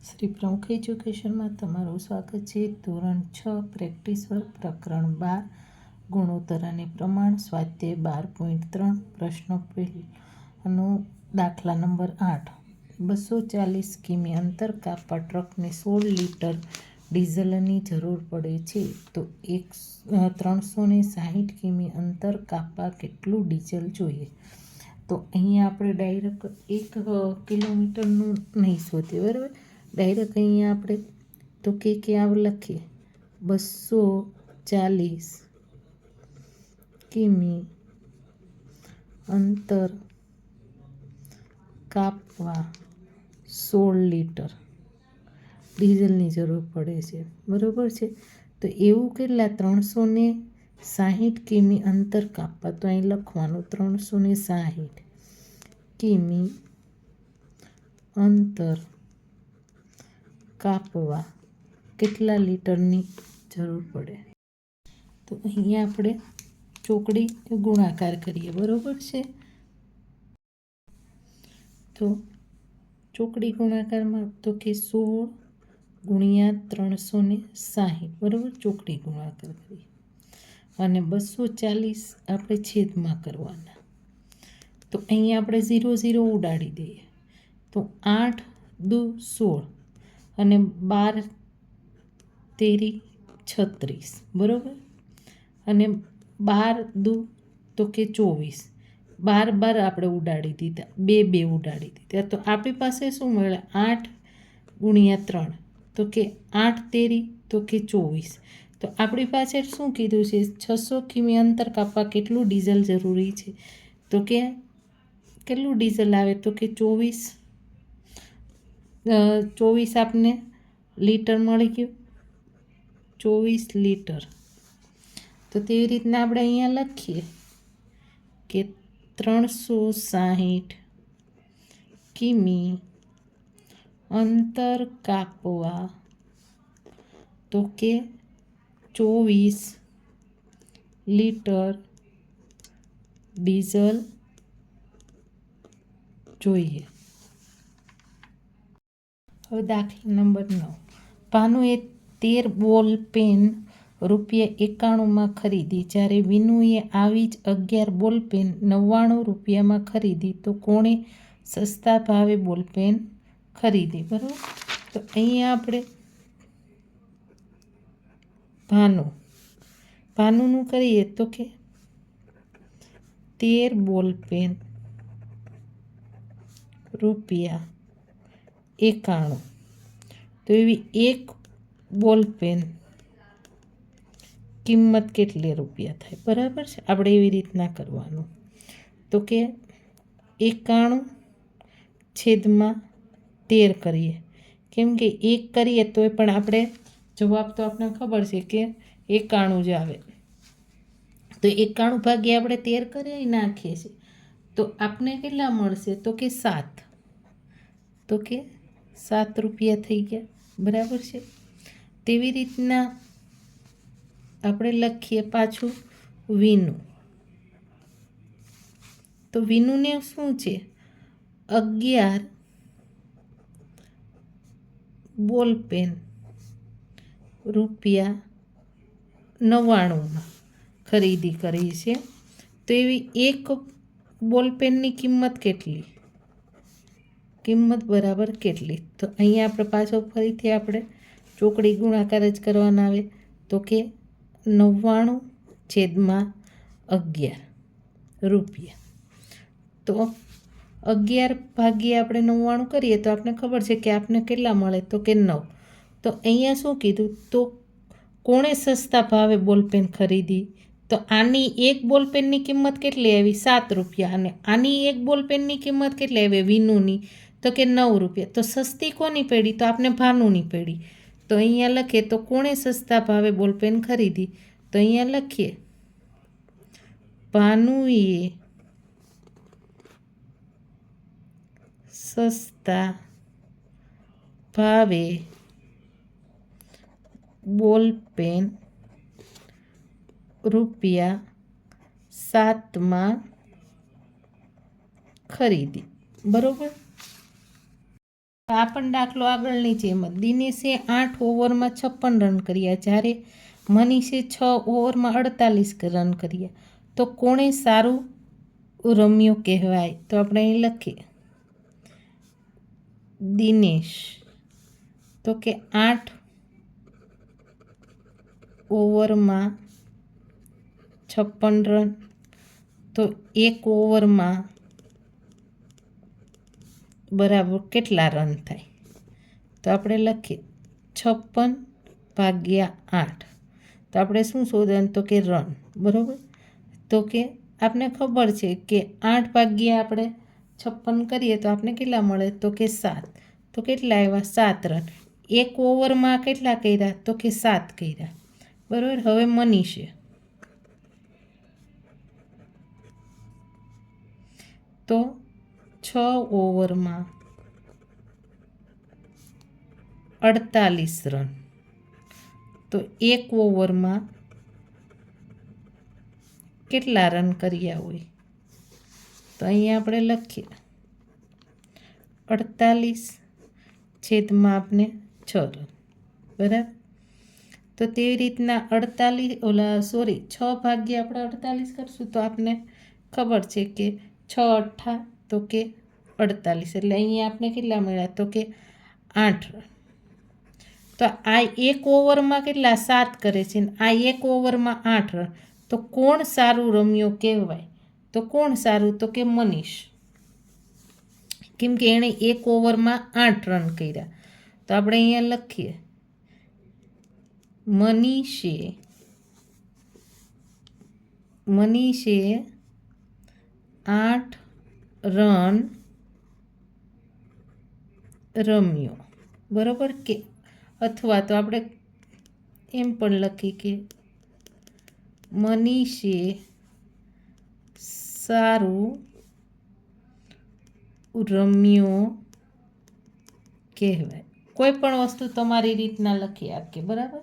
શ્રી પ્રમુખ એજ્યુકેશનમાં તમારું સ્વાગત છે. ધોરણ 6 પ્રેક્ટિસ વર્ક પ્રકરણ 12 ગુણોત્તર અને પ્રમાણ સ્વાધ્યાય 12.3 પ્રશ્ન પહેલો દાખલા નંબર 8 240 કિમી અંતર કાપવા ટ્રકને 16 લિટર ડીઝલની જરૂર પડે છે તો 360 કિમી અંતર કાપવા કેટલું ડીઝલ જોઈએ? તો અહીંયા આપણે ડાયરેક્ટ 1 કિલોમીટરનું નહીં શોધીએ, બરાબર. ડાયરેક્ટ અહીંયા આપણે તો કે આવું લખીએ 240 કિમી અંતર કાપવા 16 લિટર ડીઝલની જરૂર પડે છે, બરાબર છે. તો એવું કેટલા 360 કિમી અંતર કાપવા, તો અહીં લખવાનું 360 કિમી અંતર કાપવા કેટલા લીટરની જરૂર પડે? તો અહીંયા આપણે ચોકડી ગુણાકાર કરીએ, બરાબર છે. તો ચોકડી ગુણાકારમાં તો કે 16 ગુણ્યા 360, બરાબર. ચોકડી ગુણાકાર કરીએ અને 240 આપણે છેદમાં કરવાના. તો અહીંયા આપણે 0 0 ઉડાડી દઈએ તો 8 દુ 16 અને 12 તેરી 36, બરાબર. અને 12 દુ તો કે 24, 12 આપણે ઉડાડી દીધા, 2 ઉડાડી દીધા. તો આપણી પાસે શું મળે? 8 ગુણ્યા 3 તો કે 8 તેરી તો કે 24. તો આપણી પાસે શું કીધું છે? 600 કિમી અંતર કાપવા કેટલું ડીઝલ જરૂરી છે? તો કે કેટલું ડીઝલ આવે? તો કે 24 આપને લીટર મળી ગયું, 24 લીટર. તો તેવી રીતના આપણે અહીંયા લખીએ કે 360 કિમી અંતર કાપવા તો કે 24 લીટર ડીઝલ જોઈએ. હવે દાખલા નંબર 9. ભાનુએ 13 બોલ પેન ₹91 ખરીદી, જ્યારે વિનુએ આવી જ 11 બોલ પેન ₹99 ખરીદી, તો કોણે સસ્તા ભાવે બોલપેન ખરીદી? બરાબર. તો અહીંયા આપણે ભાનુનું કરીએ તો કે 13 બોલપેન ₹91. તો એવી એક બોલપેન કિંમત કેટલી રૂપિયા થાય? બરાબર છે. આપણે એવી રીતના કરવાનું. તો કે 91 છેદમાં 13 કરીએ, કેમ કે 1 કરીએ તોય પણ આપણે જવાબ તો આપણને ખબર છે કે 91 જ આવે. તો 91 ભાગ્યા આપણે 13 કરી નાખીએ છીએ તો આપને કેટલા મળશે? તો કે 7. તો કે 7 રૂપિયા થઈ ગયા, બરાબર છે. તેવી રીતના આપણે લખીએ પાછું વિનુ. તો વિનુને શું છે? 11 બોલપેન ₹99 ખરીદી કરી છે. તો એવી એક બોલપેનની કિંમત કેટલી? કિંમત બરાબર કેટલી? તો અહીંયા આપણે પાછો ફરીથી આપણે ચોકડી ગુણાકાર જ કરવાના આવે. તો કે 99 છેદમાં 11 રૂપિયા. તો 11 ભાગ્યે આપણે 99 કરીએ તો આપણે ખબર છે કે આપને કેટલા મળે? તો કે 9. તો અહીંયા શું કીધું? તો કોણે સસ્તા ભાવે બોલપેન ખરીદી? તો આની એક બોલપેનની કિંમત કેટલી આવી? ₹7. અને આની એક બોલપેનની કિંમત કેટલી આવી વિનુની? તો કે ₹9. તો સસ્તી કોની પડી? તો આપણે ભાનુની પડી. તો અહીંયા લખીએ તો કોણે સસ્તા ભાવે બોલપેન ખરીદી? તો અહીંયા લખીએ ભાનુએ સસ્તા ભાવે બોલપેન ₹7 ખરીદી, બરોબર. આ પણ દાખલો આગળની જેમ જ દિનેશે 8 ઓવરમાં 56 રન કર્યા, જ્યારે મનીષે 6 ઓવરમાં 48 રન કર્યા. તો કોણે સારું રમ્યો કહેવાય? તો આપણે અહીં લખીએ દિનેશ, તો કે 8 ઓવરમાં 56 રન, તો 1 ઓવરમાં બરાબર કેટલા રન થાય? તો આપણે લખીએ 56/8. તો આપણે શું શોધવાનું? તો કે રન. બરાબર. તો કે આપણે ખબર છે કે 8 ભાગ્યા આપણે 56 કરીએ તો આપણે કેટલા મળે? તો કે 7. તો કેટલા આવ્યા? 7 રન. 1 ઓવરમાં કેટલા કર્યા? તો કે 7 કર્યા. બરાબર. હવે મનીષે તો 6 ઓવરમાં 48 રન, તો 1 ઓવરમાં કેટલા રન કર્યા હોય? તો અહીંયા આપણે લખીએ 48/6 રન. બરાબર. તો તેવી રીતના 6 ભાગ્યા આપણે 48 કરશું તો આપણને ખબર છે કે 6 અઠ્ઠા તો કે 48, એટલે અહીંયા આપણે કેટલા મળ્યા? તો કે 8 રન. તો આ 1 ઓવરમાં કેટલા? 7 કરે છે, આ 1 ઓવરમાં 8 રન. તો કોણ સારું રમ્યો કહેવાય? તો કોણ સારું? તો કે મનીષ, કેમ કે એણે 1 ઓવરમાં 8 રન કર્યા. તો આપણે અહીંયા લખીએ મનીષે 8 રન રમ્યો. બરાબર. કે અથવા તો આપણે એમ પણ લખી કે મનીષે સારું રમ્યો કહેવાય. કોઈ પણ વસ્તુ તમારી રીતના લખી આપીએ. બરાબર.